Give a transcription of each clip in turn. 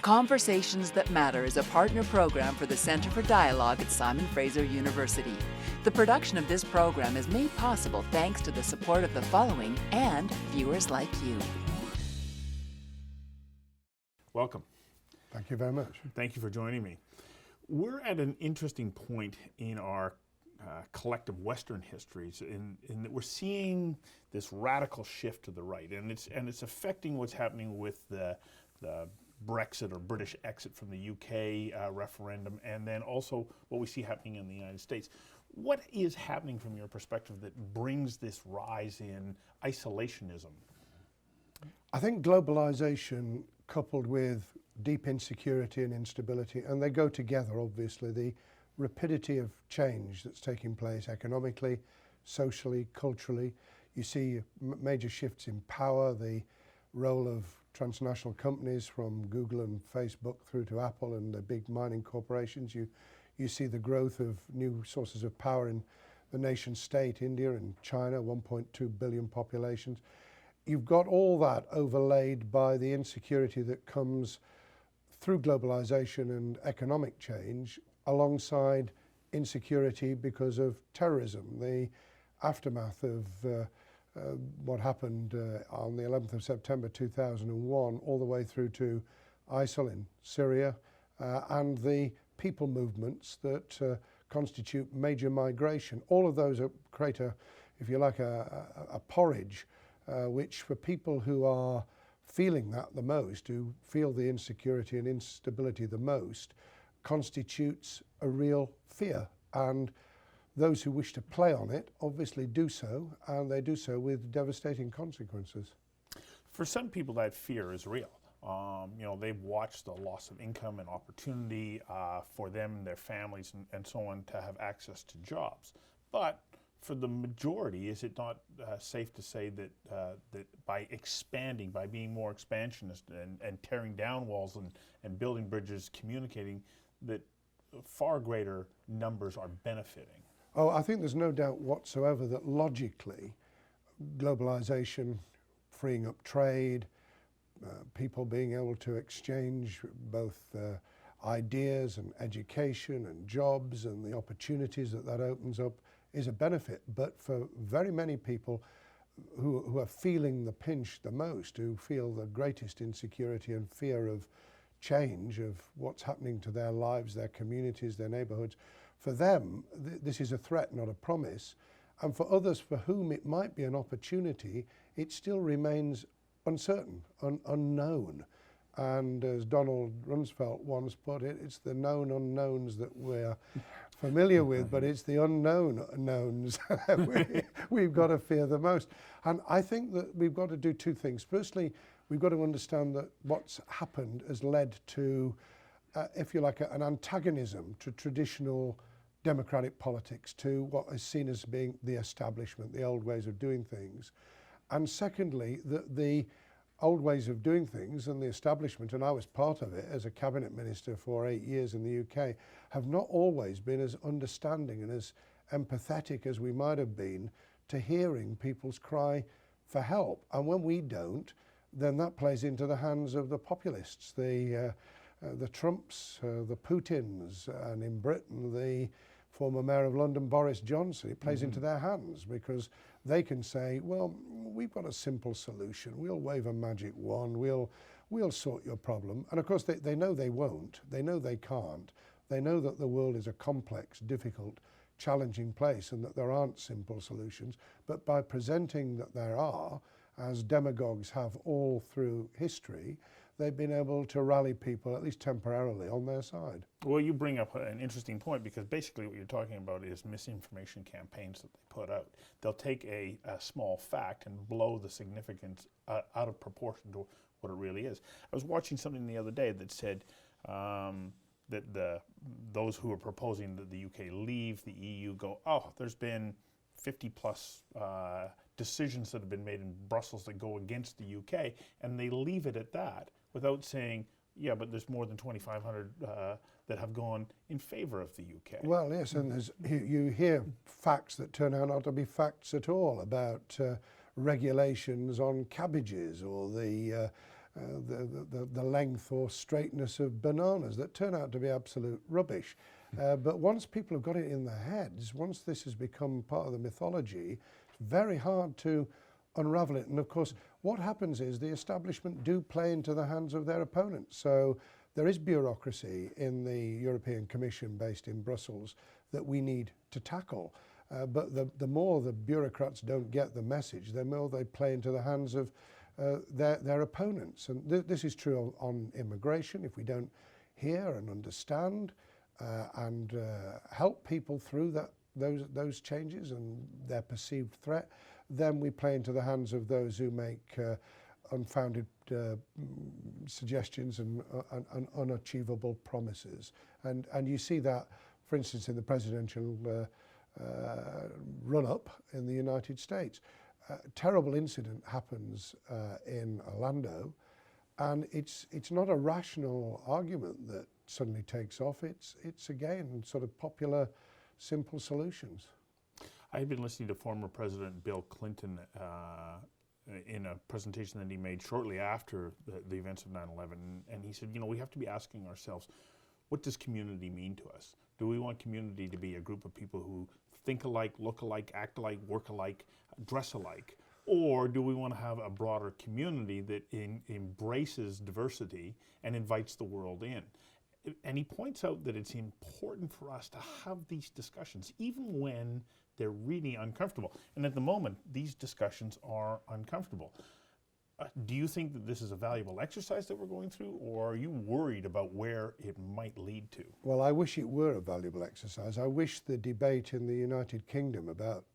Conversations That Matter is a partner program for the Centre for Dialogue at Simon Fraser University. The production of this program is made possible thanks to the support of the following and viewers like you. Welcome. Thank you very much. Thank you for joining me. We're at an interesting point in our collective Western histories in that we're seeing this radical shift to the right, and it's affecting what's happening with the Brexit or British exit from the UK referendum, and then also what we see happening in the United States. What is happening from your perspective that brings this rise in isolationism? I think globalization coupled with deep insecurity and instability, and they go together obviously, the rapidity of change that's taking place economically, socially, culturally. You see major shifts in power, the role of transnational companies from Google and Facebook through to Apple and the big mining corporations. You see the growth of new sources of power in the nation state, India and China, 1.2 billion populations. You've got all that overlaid by the insecurity that comes through globalization and economic change, alongside insecurity because of terrorism, the aftermath of what happened on the 11th of September 2001, all the way through to ISIL in Syria, and the people movements that constitute major migration. All of those create if you like, a porridge, which for people who are feeling that the most, who feel the insecurity and instability the most, constitutes a real fear, and those who wish to play on it obviously do so, and they do so with devastating consequences. For some people that fear is real. They've watched the loss of income and opportunity for them and their families and so on to have access to jobs. But for the majority, is it not safe to say that that by expanding, by being more expansionist and tearing down walls and building bridges, communicating, that far greater numbers are benefiting? Oh, I think there's no doubt whatsoever that logically, globalization, freeing up trade, people being able to exchange both ideas and education and jobs and the opportunities that opens up is a benefit. But for very many people who are feeling the pinch the most, who feel the greatest insecurity and fear of change, of what's happening to their lives, their communities, their neighborhoods, for them this is a threat, not a promise. And for others for whom it might be an opportunity, it still remains uncertain, unknown. And as Donald Rumsfeld once put it, it's the known unknowns that we're familiar with, but it's the unknown knowns that we've got to fear the most. And I think that we've got to do two things. Firstly, we've got to understand that what's happened has led to, if you like, an antagonism to traditional democratic politics, to what is seen as being the establishment, the old ways of doing things. And secondly, the old ways of doing things and the establishment, and I was part of it as a cabinet minister for 8 years in the UK, have not always been as understanding and as empathetic as we might have been to hearing people's cry for help. And when we don't, then that plays into the hands of the populists, the Trumps, the Putins, and in Britain, the former Mayor of London, Boris Johnson. It plays into their hands because they can say, well, we've got a simple solution. We'll wave a magic wand. We'll sort your problem. And of course, they know they won't. They know they can't. They know that the world is a complex, difficult, challenging place and that there aren't simple solutions. But by presenting that there are, as demagogues have all through history, they've been able to rally people, at least temporarily, on their side. Well, you bring up an interesting point, because basically what you're talking about is misinformation campaigns that they put out. They'll take a small fact and blow the significance out of proportion to what it really is. I was watching something the other day that said that those who are proposing that the UK leave the EU go, oh, there's been 50 plus decisions that have been made in Brussels that go against the UK, and they leave it at that without saying, yeah, but there's more than 2,500 that have gone in favor of the UK. Well, yes, and you hear facts that turn out not to be facts at all about regulations on cabbages, or the the length or straightness of bananas that turn out to be absolute rubbish. But once people have got it in their heads, once this has become part of the mythology, it's very hard to unravel it. And of course, what happens is the establishment do play into the hands of their opponents. So there is bureaucracy in the European Commission based in Brussels that we need to tackle. But the more the bureaucrats don't get the message, the more they play into the hands of their opponents. And this is true on immigration. If we don't hear and understand and help people through those changes and their perceived threat, then we play into the hands of those who make unfounded suggestions and unachievable promises. And you see that, for instance, in the presidential run-up in the United States. A terrible incident happens in Orlando, and it's not a rational argument that suddenly takes off. It's again sort of popular, simple solutions. I've been listening to former President Bill Clinton in a presentation that he made shortly after the events of 9/11, and he said, we have to be asking ourselves, what does community mean to us? Do we want community to be a group of people who think alike, look alike, act alike, work alike, dress alike? Or do we want to have a broader community that embraces diversity and invites the world in? And he points out that it's important for us to have these discussions, even when they're really uncomfortable. And at the moment, these discussions are uncomfortable. Do you think that this is a valuable exercise that we're going through, or are you worried about where it might lead to? Well, I wish it were a valuable exercise. I wish the debate in the United Kingdom about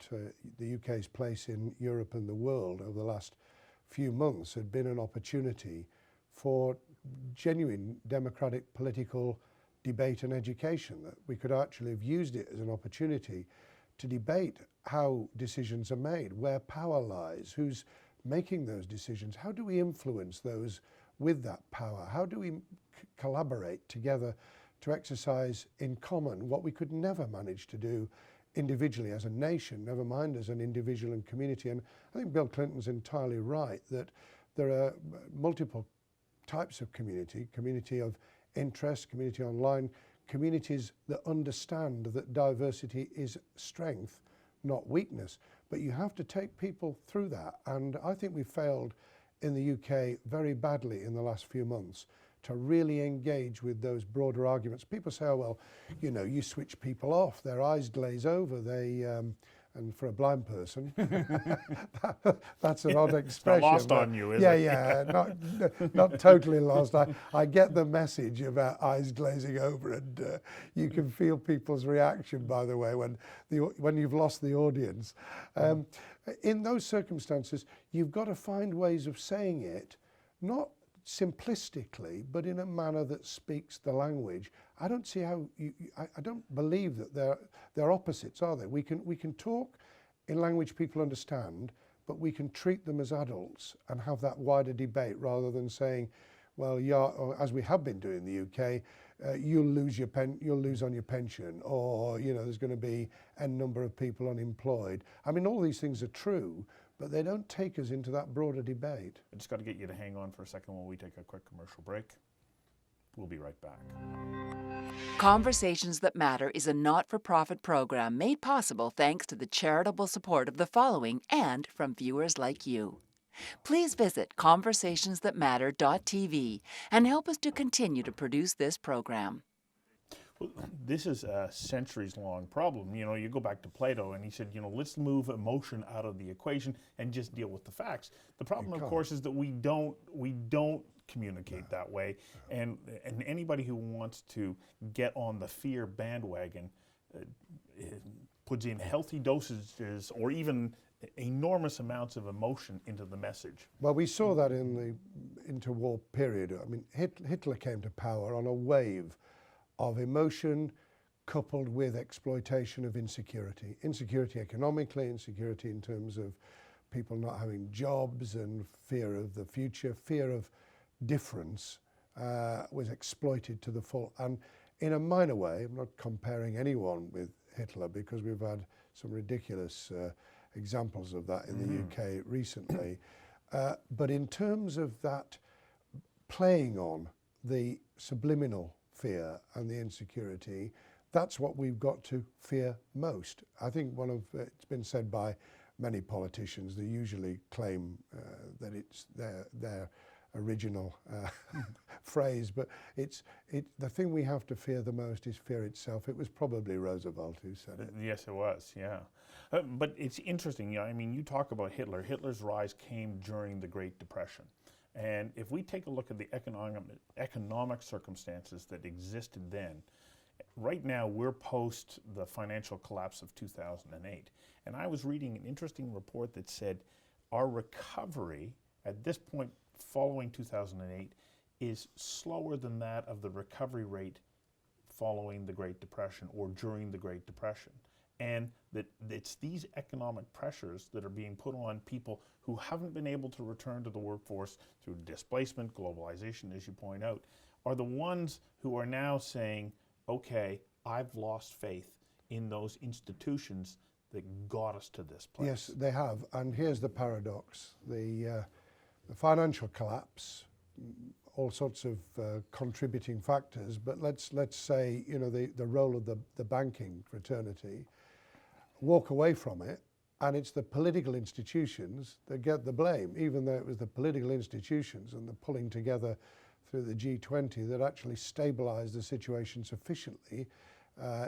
the UK's place in Europe and the world over the last few months had been an opportunity for genuine democratic political debate and education, that we could actually have used it as an opportunity to debate how decisions are made, where power lies, who's making those decisions, how do we influence those with that power, how do we collaborate together to exercise in common what we could never manage to do individually as a nation, never mind as an individual and community. And I think Bill Clinton's entirely right that there are multiple types of community of interest, community online, communities that understand that diversity is strength, not weakness. But you have to take people through that. And I think we failed in the UK very badly in the last few months to really engage with those broader arguments. People say, oh, well, you switch people off, their eyes glaze over, and for a blind person, that's an odd expression. It's not lost on you, is it? Yeah, not totally lost. I get the message about eyes glazing over, and you can feel people's reaction, by the way, when you've lost the audience. In those circumstances, you've got to find ways of saying it, not simplistically, but in a manner that speaks the language. I don't see how I don't believe that they're opposites, are they? We can talk in language people understand, but we can treat them as adults and have that wider debate rather than saying, well, or as we have been doing in the UK, you'll lose on your pension, or there's going to be n number of people unemployed. I mean, all these things are true, but they don't take us into that broader debate. I just got to get you to hang on for a second while we take a quick commercial break. We'll be right back. Conversations That Matter is a not-for-profit program made possible thanks to the charitable support of the following and from viewers like you. Please visit conversationsthatmatter.tv and help us to continue to produce this program. Well, this is a centuries-long problem. You go back to Plato, and he said, let's move emotion out of the equation and just deal with the facts. The problem, of course, is that we don't communicate that way, and anybody who wants to get on the fear bandwagon puts in healthy dosages or even enormous amounts of emotion into the message. Well, we saw that in the interwar period. I mean, Hitler came to power on a wave of emotion coupled with exploitation of insecurity. Insecurity economically, insecurity in terms of people not having jobs and fear of the future, fear of difference was exploited to the full. And in a minor way, I'm not comparing anyone with Hitler because we've had some ridiculous examples of that in the UK recently. But in terms of that playing on the subliminal fear and the insecurity. That's what we've got to fear most. I think it's been said by many politicians. They usually claim that it's their original phrase, but the thing we have to fear the most is fear itself. It was probably Roosevelt who said it. Yes, it was, yeah. But it's interesting, I mean, you talk about Hitler. Hitler's rise came during the Great Depression. And if we take a look at the economic circumstances that existed then, right now we're post the financial collapse of 2008. And I was reading an interesting report that said our recovery at this point following 2008 is slower than that of the recovery rate following the Great Depression or during the Great Depression. And that it's these economic pressures that are being put on people who haven't been able to return to the workforce through displacement, globalization, as you point out, are the ones who are now saying, okay, I've lost faith in those institutions that got us to this place. Yes, they have. And here's the paradox. The financial collapse, all sorts of contributing factors, but let's say, you know, the role of the banking fraternity, walk away from it, and it's the political institutions that get the blame, even though it was the political institutions and the pulling together through the G20 that actually stabilized the situation sufficiently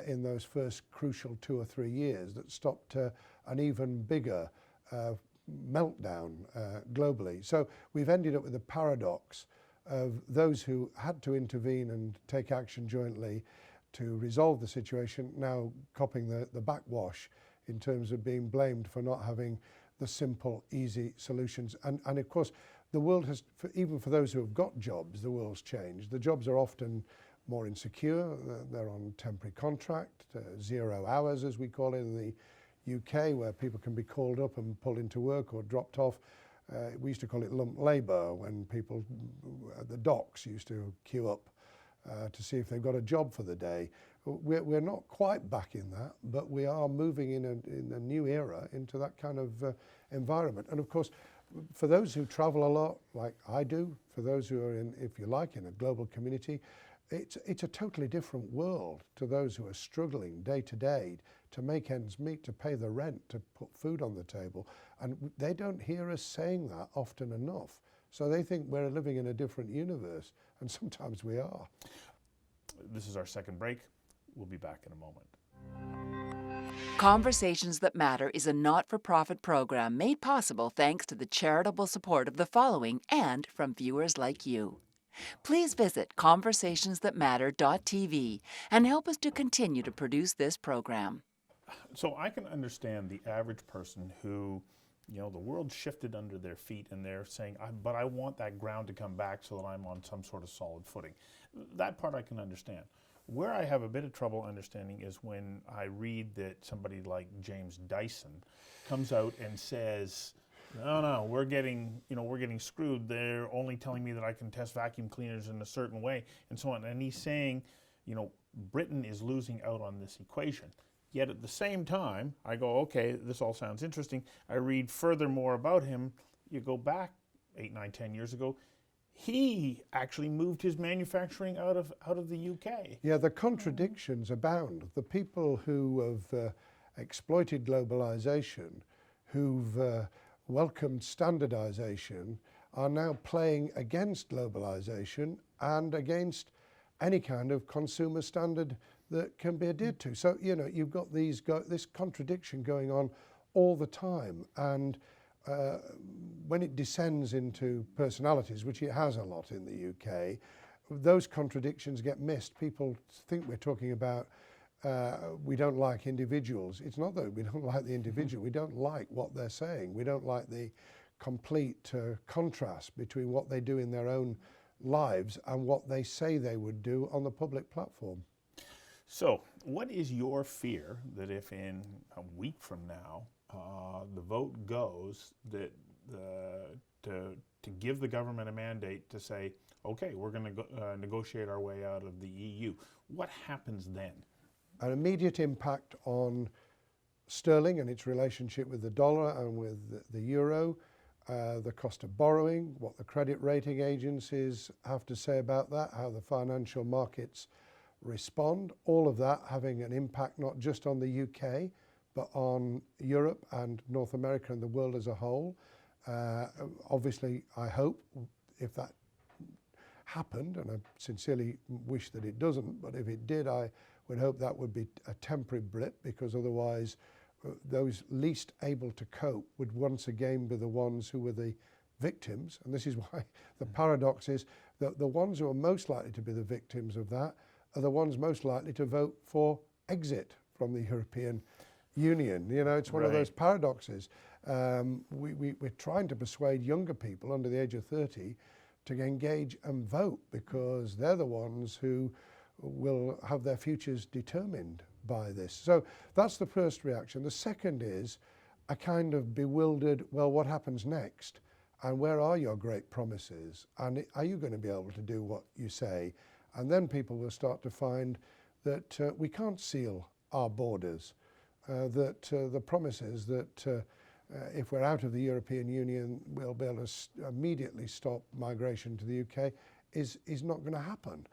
in those first crucial 2 or 3 years that stopped an even bigger meltdown globally. So we've ended up with a paradox of those who had to intervene and take action jointly to resolve the situation now copping the backwash in terms of being blamed for not having the simple, easy solutions. And of course, the world has, even for those who have got jobs, the world's changed. The jobs are often more insecure. They're on temporary contract, 0 hours as we call it in the UK, where people can be called up and pulled into work or dropped off. We used to call it lump labour, when people at the docks used to queue up to see if they've got a job for the day. We're not quite back in that, but we are moving in a new era into that kind of environment. And of course, for those who travel a lot, like I do, for those who are in, if you like, in a global community, it's a totally different world to those who are struggling day to day to make ends meet, to pay the rent, to put food on the table. And they don't hear us saying that often enough. So they think we're living in a different universe, and sometimes we are. This is our second break. We'll be back in a moment. Conversations That Matter is a not-for-profit program made possible thanks to the charitable support of the following and from viewers like you. Please visit conversationsthatmatter.tv and help us to continue to produce this program. So I can understand the average person who, you know, the world shifted under their feet and they're saying, but I want that ground to come back so that I'm on some sort of solid footing. That part I can understand. Where I have a bit of trouble understanding is when I read that somebody like James Dyson comes out and says, no, we're getting screwed. They're only telling me that I can test vacuum cleaners in a certain way and so on. And he's saying, you know, Britain is losing out on this equation. Yet at the same time, I go, okay, this all sounds interesting. I read furthermore about him. You go back 8, 9, 10 years ago, he actually moved his manufacturing out of the UK. Yeah, the contradictions abound. The people who have exploited globalization, who've welcomed standardization, are now playing against globalization and against any kind of consumer standard that can be adhered to. So, you know, you've got this contradiction going on all the time. And when it descends into personalities, which it has a lot in the UK, those contradictions get missed. People think we're talking about we don't like individuals. It's not that we don't like the individual. We don't like what they're saying. We don't like the complete contrast between what they do in their own lives and what they say they would do on the public platform. So, what is your fear that if in a week from now the vote goes that to give the government a mandate to say, okay, we're going to negotiate our way out of the EU, what happens then? An immediate impact on sterling and its relationship with the dollar and with the euro, the cost of borrowing, what the credit rating agencies have to say about that, how the financial markets respond, all of that having an impact not just on the UK, but on Europe and North America and the world as a whole. Obviously, I hope if that happened, and I sincerely wish that it doesn't, but if it did, I would hope that would be a temporary blip, because otherwise those least able to cope would once again be the ones who were the victims. And this is why the paradox is that the ones who are most likely to be the victims of that are the ones most likely to vote for exit from the European Union. You know, it's one of those paradoxes. We're trying to persuade younger people under the age of 30 to engage and vote, because they're the ones who will have their futures determined by this. So that's the first reaction. The second is a kind of bewildered, well, what happens next? And where are your great promises? And are you going to be able to do what you say? And then people will start to find that we can't seal our borders, that the promises that if we're out of the European Union, we'll be able to immediately stop migration to the UK is not going to happen.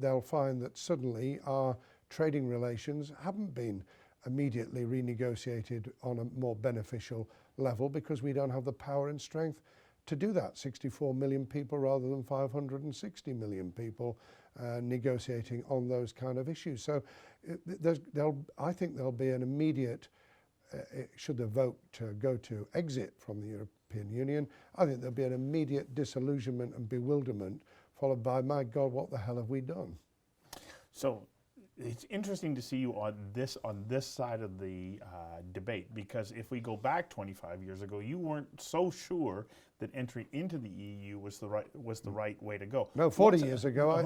They'll find that suddenly our trading relations haven't been immediately renegotiated on a more beneficial level, because we don't have the power and strength to do that. 64 million people rather than 560 million people negotiating on those kind of issues. So I think there'll be an immediate, should the vote go to exit from the European Union, I think there'll be an immediate disillusionment and bewilderment, followed by, my God, what the hell have we done? So it's interesting to see you on this side of the debate, because if we go back 25 years ago, you weren't so sure that entry into the EU was the right way to go. No, 40 years ago, I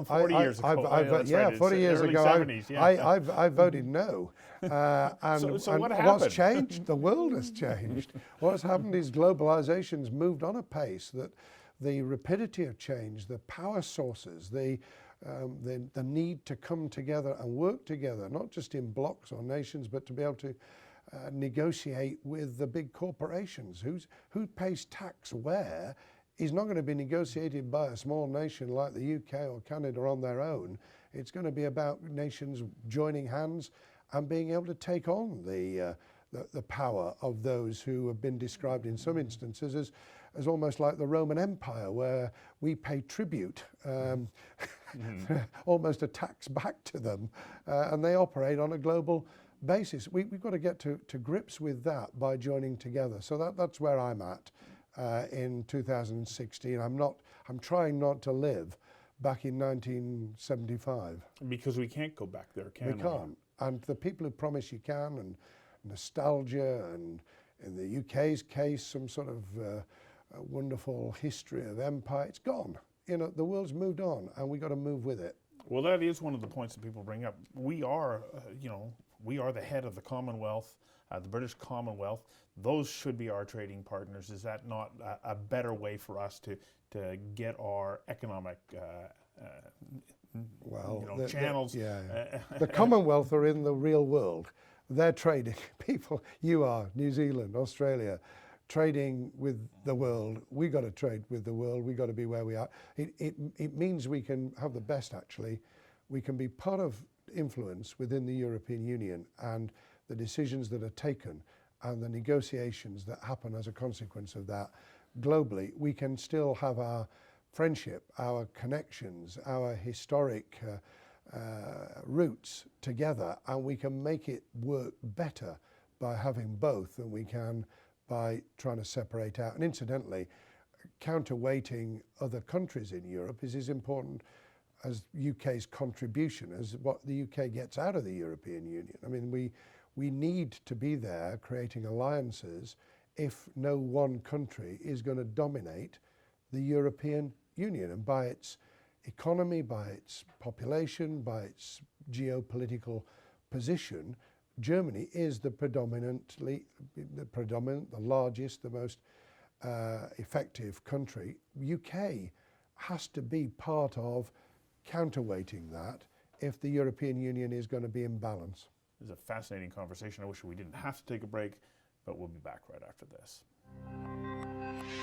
voted no. And so what happened? What's changed? The world has changed. What's happened is globalization's moved on a pace that the rapidity of change, the power sources, the need to come together and work together, not just in blocks or nations, but to be able to negotiate with the big corporations. Who pays tax where is not going to be negotiated by a small nation like the UK or Canada on their own. It's going to be about nations joining hands and being able to take on the power of those who have been described in some instances as almost like the Roman Empire, where we pay tribute, almost a tax back to them, and they operate on a global basis. We've got to get to grips with that by joining together. So that's where I'm at in 2016. I'm trying not to live back in 1975. Because we can't go back there, can we? We can't. And the people who promise you can, and nostalgia, and in the UK's case, some sort of wonderful history of empire, it's gone. You know, the world's moved on, and we got to move with it. Well, that is one of the points that people bring up. We are, we are the head of the Commonwealth, the British Commonwealth. Those should be our trading partners. Is that not a better way for us to get our economic channels? The Commonwealth are in the real world. They're trading. People, you are, New Zealand, Australia, trading with the world. We got to trade with the world. We got to be where we are. It means we can have the best, actually. We can be part of influence within the European Union, and the decisions that are taken and the negotiations that happen as a consequence of that globally. We can still have our friendship, our connections, our historic roots together, and we can make it work better by having both than we can by trying to separate out. And incidentally, counterweighting other countries in Europe is as important as UK's contribution as what the UK gets out of the European Union. I mean, we need to be there creating alliances if no one country is going to dominate the European Union. And by its economy, by its population, by its geopolitical position, Germany is the largest, the most effective country. UK has to be part of counterweighting that if the European Union is going to be in balance. This is a fascinating conversation. I wish we didn't have to take a break, but we'll be back right after this.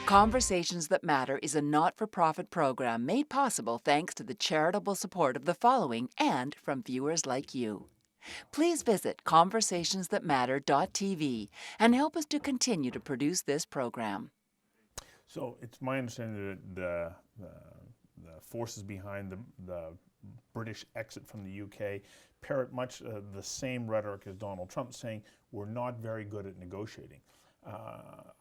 Conversations That Matter is a not-for-profit program made possible thanks to the charitable support of the following and from viewers like you. Please visit conversationsthatmatter.tv and help us to continue to produce this program. So it's my understanding that the forces behind the British exit from the UK parrot much the same rhetoric as Donald Trump, saying we're not very good at negotiating.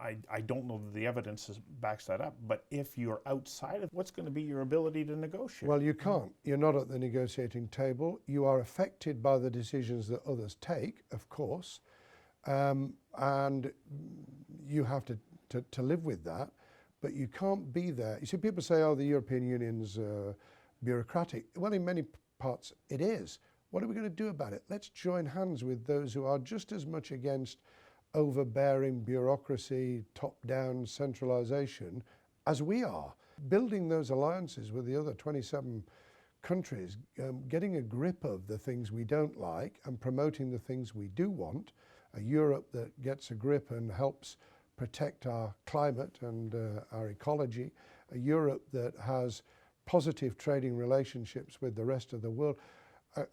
I don't know that the evidence backs that up, but if you're outside of, what's going to be your ability to negotiate? Well, you can't. You're not at the negotiating table. You are affected by the decisions that others take, of course, and you have to live with that, but you can't be there. You see, people say, oh, the European Union's bureaucratic. Well, in many parts it is. What are we going to do about it? Let's join hands with those who are just as much against overbearing bureaucracy, top-down centralisation as we are. Building those alliances with the other 27 countries, getting a grip of the things we don't like and promoting the things we do want, a Europe that gets a grip and helps protect our climate and our ecology, a Europe that has positive trading relationships with the rest of the world,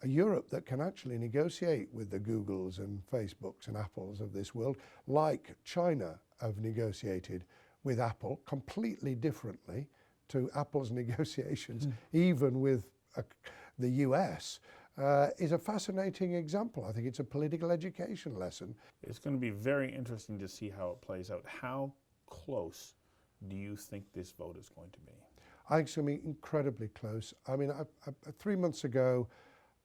a Europe that can actually negotiate with the Googles and Facebooks and Apples of this world, like China have negotiated with Apple completely differently to Apple's negotiations, even with the US, is a fascinating example. I think it's a political education lesson. It's going to be very interesting to see how it plays out. How close do you think this vote is going to be? I think it's going to be incredibly close. I mean, 3 months ago,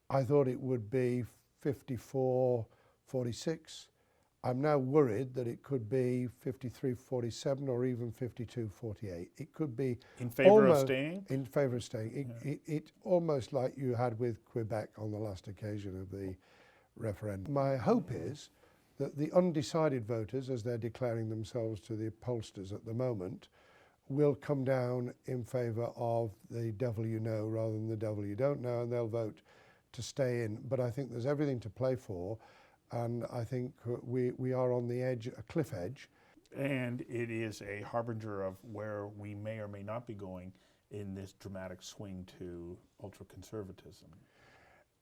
I thought it would be 54-46. I'm now worried that it could be 53-47 or even 52-48. It could be in favor of staying? In favor of staying. It's almost like you had with Quebec on the last occasion of the referendum. My hope is that the undecided voters, as they're declaring themselves to the pollsters at the moment, will come down in favor of the devil you know rather than the devil you don't know, and they'll vote to stay in. But I think there's everything to play for, and I think we are on the edge, a cliff edge. And it is a harbinger of where we may or may not be going in this dramatic swing to ultra-conservatism.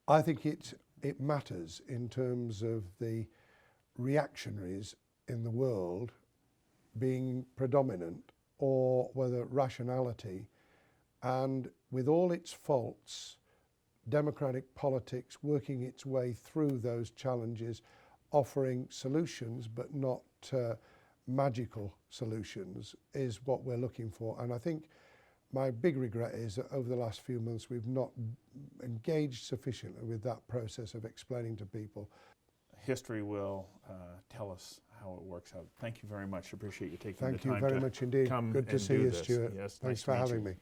I think it matters in terms of the reactionaries in the world being predominant, or whether rationality, and with all its faults, democratic politics working its way through those challenges, offering solutions but not magical solutions, is what we're looking for. And I think my big regret is that over the last few months we've not engaged sufficiently with that process of explaining to people. History will tell us how it works out. Thank you very much. Appreciate you taking the time. Thank you very much indeed. Good to see you, Stuart. Yes, Thanks for having me.